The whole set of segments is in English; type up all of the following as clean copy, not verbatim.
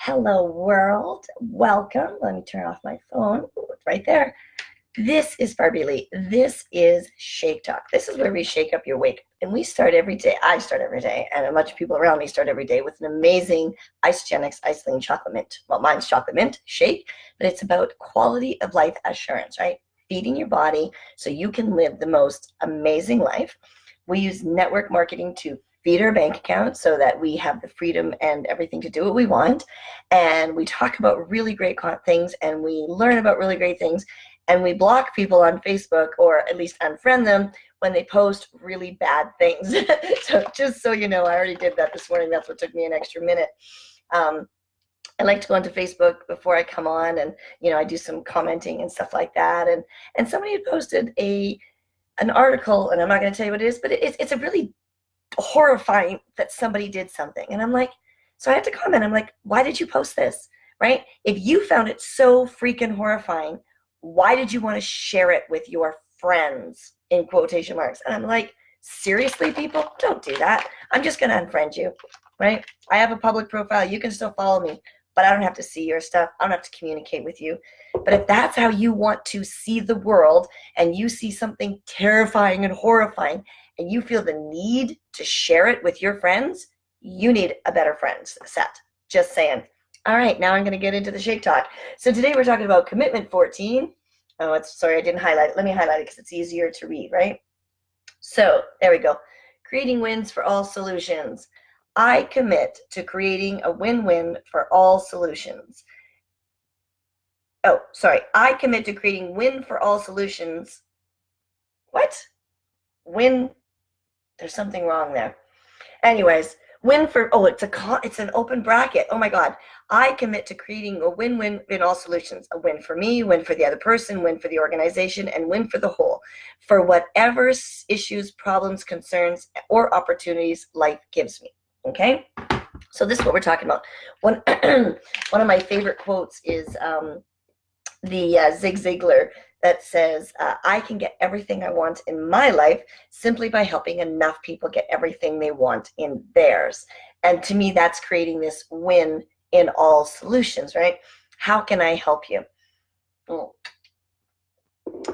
Hello, world. Welcome. Let me turn off my phone. Ooh, it's right there. This is Barbie Lee. This is Shake Talk. This is where we shake up your wake. And we start every day. I start every day, and a bunch of people around me start every day with an amazing Isogenics Iceland chocolate mint. Well, mine's chocolate mint shake, but it's about quality of life assurance, right? Feeding your body so you can live the most amazing life. We use network marketing to feed our bank account so that we have the freedom and everything to do what we want. And we talk about really great things, and we learn about really great things, and we block people on Facebook, or at least unfriend them when they post really bad things. So just so you know, I already did that this morning. That's what took me an extra minute. I like to go onto Facebook before I come on, and I do some commenting and stuff like that. And somebody had posted an article, and I'm not going to tell you what it is, but it's a really horrifying that somebody did something. And I'm like, so I had to comment. I'm like, why did you post this? Right? If you found it so freaking horrifying, why did you want to share it with your friends, in quotation marks? And I'm like, seriously, people, don't do that. I'm just going to unfriend you, right? I have a public profile. You can still follow me, but I don't have to see your stuff. I don't have to communicate with you. But if that's how you want to see the world, and you see something terrifying and horrifying, and you feel the need to share it with your friends, you need a better friends set. Just saying. All right, now I'm going to get into the Shake Talk. So today we're talking about commitment 14. Oh, sorry, I didn't highlight it. Let me highlight it because it's easier to read, right? So there we go. Creating wins for all solutions. I commit to creating a win-win for all solutions. Oh, sorry. I commit to creating win for all solutions. What? Win. There's something wrong there. Anyways, win for, it's an open bracket. Oh my God. I commit to creating a win-win in all solutions. A win for me, win for the other person, win for the organization, and win for the whole. For whatever issues, problems, concerns, or opportunities life gives me. Okay? So this is what we're talking about. One of my favorite quotes is the Zig Ziglar that says, I can get everything I want in my life simply by helping enough people get everything they want in theirs. And to me, that's creating this win in all solutions, right? How can I help you?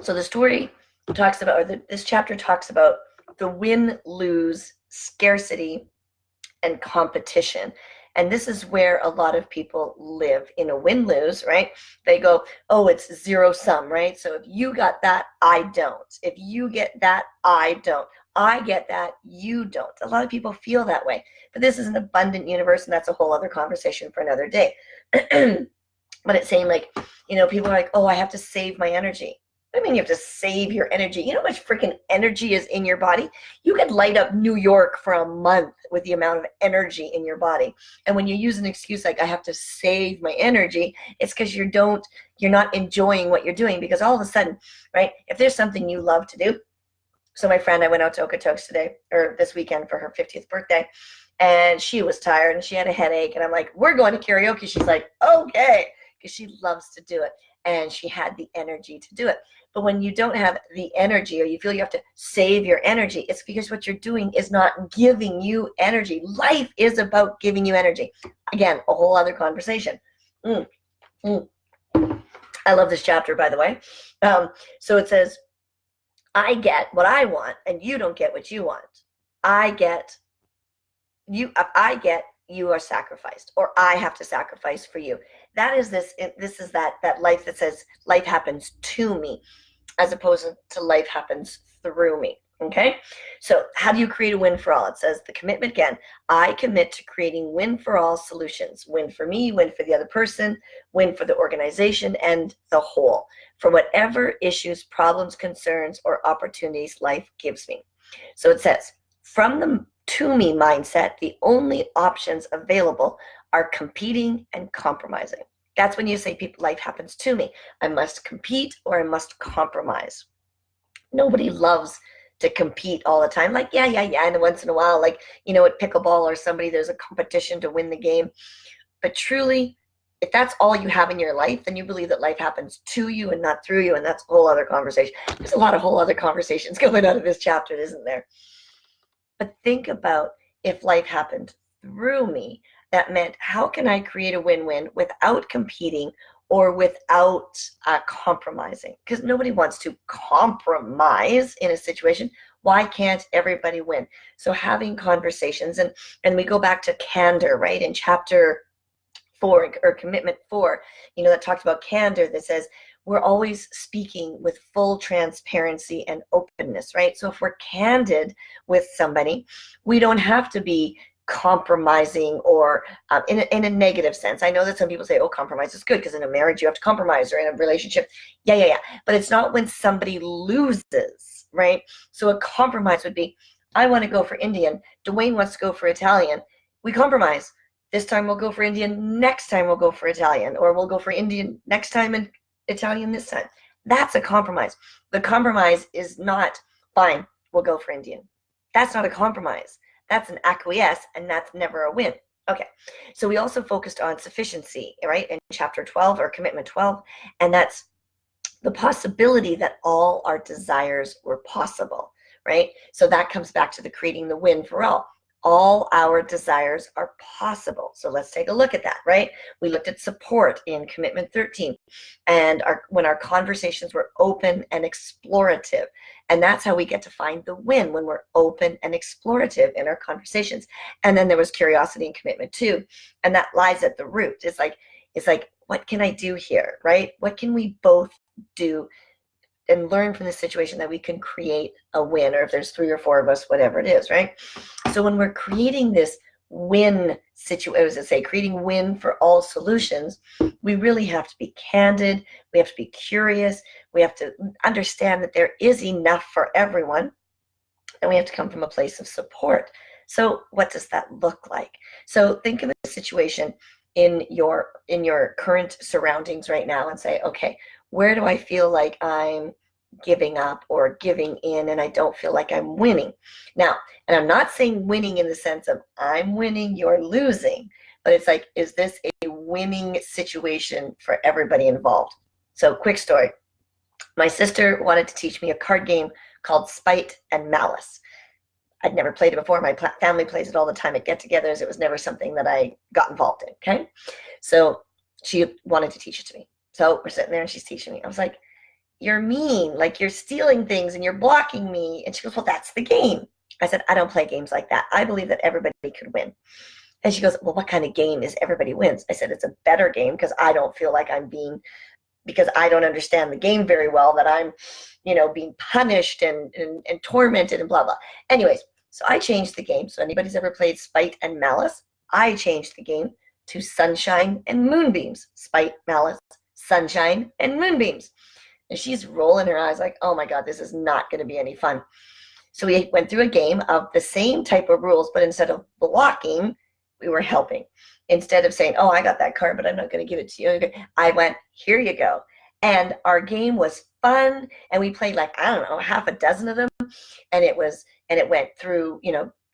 So the story talks about, or this chapter talks about the win-lose, scarcity, and competition. And this is where a lot of people live, in a win-lose, right? They go, oh, it's zero sum, right? So if you got that, I don't. If you get that, I don't. I get that, you don't. A lot of people feel that way. But this is an abundant universe, and that's a whole other conversation for another day. But it's saying, like, people are like, oh, I have to save my energy. What do you mean you have to save your energy? You know how much freaking energy is in your body? You could light up New York for a month with the amount of energy in your body. And when you use an excuse like, I have to save my energy, it's because you're not enjoying what you're doing. Because all of a sudden, right, if there's something you love to do. So my friend, I went out to Okotoks this weekend for her 50th birthday. And she was tired and she had a headache. And I'm like, we're going to karaoke. She's like, okay. Because she loves to do it. And she had the energy to do it. But when you don't have the energy, or you feel you have to save your energy, it's because what you're doing is not giving you energy. Life is about giving you energy. Again, a whole other conversation. I love this chapter, by the way. So it says, I get what I want, and you don't get what you want. You are sacrificed, or I have to sacrifice for you. That is this is that life that says life happens to me, as opposed to life happens through me. Okay? So how do you create a win for all? It says the commitment again. I commit to creating win for all solutions. Win for me, win for the other person, win for the organization and the whole. For whatever issues, problems, concerns, or opportunities life gives me. So it says, from the to me mindset, the only options available are competing and compromising. That's when you say, people, life happens to me. I must compete or I must compromise. Nobody loves to compete all the time. Like, yeah. And once in a while, like, at pickleball or somebody, there's a competition to win the game. But truly, if that's all you have in your life, then you believe that life happens to you and not through you. And that's a whole other conversation. There's a lot of whole other conversations going out of this chapter, isn't there? But think about if life happened through me. that meant, how can I create a win-win without competing or without compromising? Because nobody wants to compromise in a situation. Why can't everybody win? So having conversations, and we go back to Candor, right? In chapter 4, or commitment 4, that talks about candor, that says we're always speaking with full transparency and openness, right? So if we're candid with somebody, we don't have to be compromising or in a negative sense. I know that some people say, oh, compromise is good because in a marriage you have to compromise, or in a relationship. Yeah. But it's not when somebody loses, right? So a compromise would be, I want to go for Indian. Dwayne wants to go for Italian. We compromise. This time we'll go for Indian. Next time we'll go for Italian, or we'll go for Indian next time and Italian this time. That's a compromise. The compromise is not, fine, we'll go for Indian. That's not a compromise. That's an acquiesce, and that's never a win. Okay, so we also focused on sufficiency, right, in chapter 12, or commitment 12, and that's the possibility that all our desires were possible, right? So that comes back to the creating the win for all. All our desires are possible. So let's take a look at that, right? We looked at support in commitment 13, and when our conversations were open and explorative. And that's how we get to find the win, when we're open and explorative in our conversations. And then there was curiosity in commitment 2, and that lies at the root. It's like, what can I do here, right? What can we both do and learn from the situation that we can create a win, or if there's 3 or 4 of us, whatever it is, right? So when we're creating this win situation, as I say, creating win for all solutions, we really have to be candid. We have to be curious. We have to understand that there is enough for everyone, and we have to come from a place of support. So what does that look like? So think of a situation in your current surroundings right now and say, okay, where do I feel like I'm giving up or giving in, and I don't feel like I'm winning? Now, and I'm not saying winning in the sense of I'm winning, you're losing, but it's like, is this a winning situation for everybody involved? So quick story. My sister wanted to teach me a card game called Spite and Malice. I'd never played it before. My family plays it all the time at get-togethers. It was never something that I got involved in, okay? So she wanted to teach it to me. So we're sitting there and she's teaching me. I was like, you're mean, like you're stealing things and you're blocking me. And she goes, well, that's the game. I said, I don't play games like that. I believe that everybody could win. And she goes, well, what kind of game is everybody wins? I said, it's a better game because I don't feel like because I don't understand the game very well, that I'm, being punished and tormented and blah, blah. Anyways, so I changed the game. So anybody's ever played Spite and Malice, I changed the game to Sunshine and Moonbeams. Spite, Malice, Sunshine, and Moonbeams. And she's rolling her eyes like, oh my God, this is not going to be any fun. So we went through a game of the same type of rules, but instead of blocking, we were helping. Instead of saying, oh, I got that card, but I'm not going to give it to you, I went, here you go. And our game was fun, and we played like, I don't know, half a dozen of them. And it went through,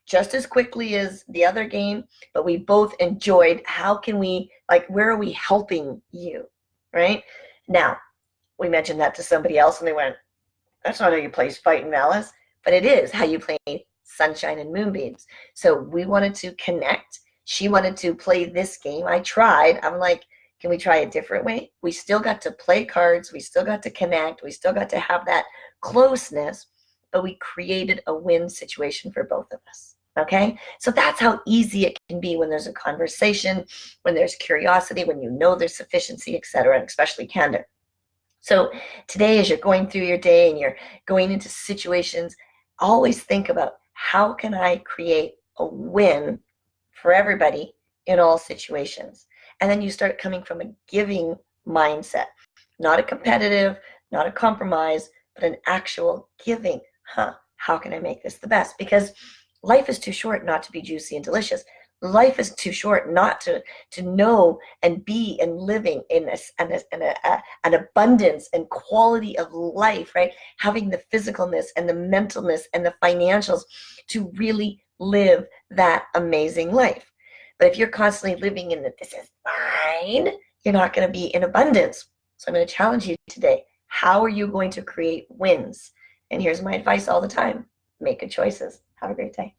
just as quickly as the other game, but we both enjoyed, how can we, where are we helping you, right? Now, we mentioned that to somebody else, and they went, that's not how you play Spite and Malice, but it is how you play Sunshine and Moonbeams. So we wanted to connect. She wanted to play this game. I tried. I'm like, can we try a different way? We still got to play cards. We still got to connect. We still got to have that closeness, but we created a win situation for both of us. Okay, so that's how easy it can be when there's a conversation, when there's curiosity, when there's sufficiency, etc., and especially candor. So today, as you're going through your day and you're going into situations, always think about, how can I create a win for everybody in all situations? And then you start coming from a giving mindset, not a competitive, not a compromise, but an actual giving. How can I make this the best? Because life is too short not to be juicy and delicious. Life is too short not to know and be and living in this an abundance and quality of life, right? Having the physicalness and the mentalness and the financials to really live that amazing life. But if you're constantly living in this is mine, you're not going to be in abundance. So I'm going to challenge you today. How are you going to create wins? And here's my advice all the time. Make good choices. Have a great day.